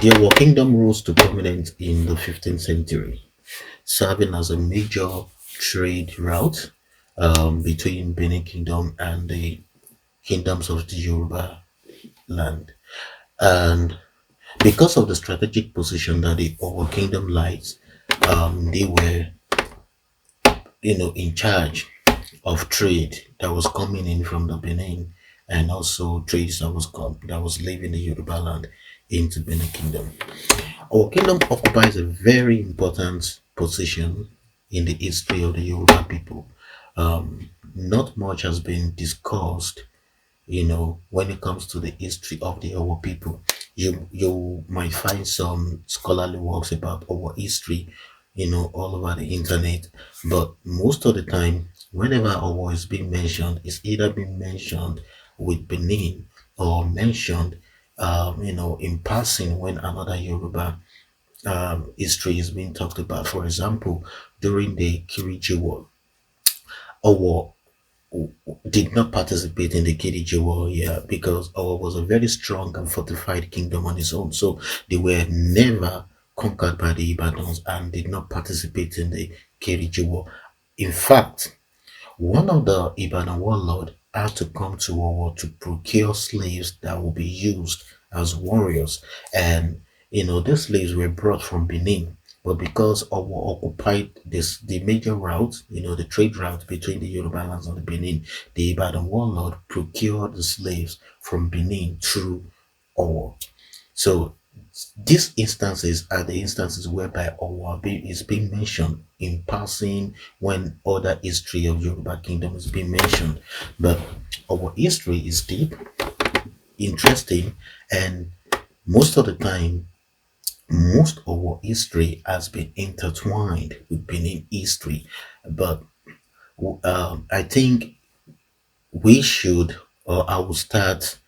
The Owo Kingdom rose to prominence in the 15th century, serving as a major trade route between Benin Kingdom and the kingdoms of the Yoruba land. And because of the strategic position that the Owo Kingdom lies, they were, in charge of trade that was coming in from the Benin, and also trades that was leaving the Yoruba land into Benin Kingdom. Our kingdom occupies a very important position in the history of the Yoruba people. Not much has been discussed, when it comes to the history of the our people. You might find some scholarly works about our history, all over the internet. But most of the time, whenever our is being mentioned, it's either being mentioned with Benin or mentioned, in passing when another Yoruba history is being talked about. For example, during the Kiriji War, Owo did not participate in the Kiriji War, yeah, because Owo was a very strong and fortified kingdom on its own. So they were never conquered by the Ibadans and did not participate in the Kiriji War. In fact, one of the Ibadan warlord had to come to Owo to procure slaves that will be used as warriors. And these slaves were brought from Benin. But because Owo occupied the major route, the trade route between the Yoruba lands and the Benin, the Ibadan warlord procured the slaves from Benin through Owo. So these instances are the instances whereby Owabi is being mentioned in passing when other history of Yoruba kingdom is being mentioned. But our history is deep, interesting, and most of the time, most of our history has been intertwined with Benin history. But I think we should, or I will start,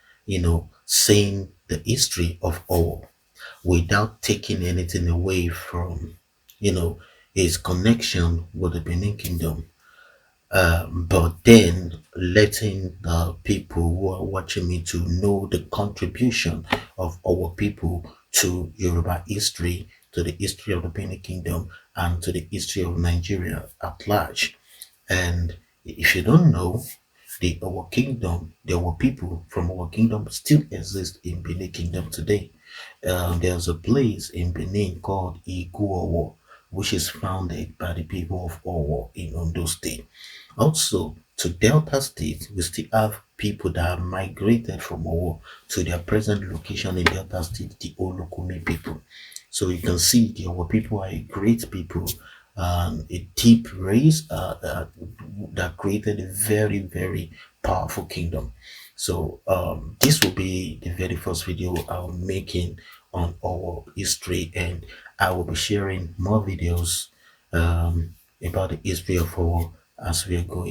saying the history of Owo without taking anything away from, his connection with the Benin Kingdom. But then letting the people who are watching me to know the contribution of our people to Yoruba history, to the history of the Benin Kingdom, and to the history of Nigeria at large. And if you don't know, our people from our kingdom still exist in Benin Kingdom today. There's a place in Benin called Iguowo, which is founded by the people of Owo in Ondo State. Also, to Delta State, we still have people that have migrated from Owo to their present location in Delta State, the Olokumi people. So you can see the Owo people are a great people, a deep race that created a very, very powerful kingdom. So this will be the very first video I'm making on our history, and I will be sharing more videos about the history of our as we are going.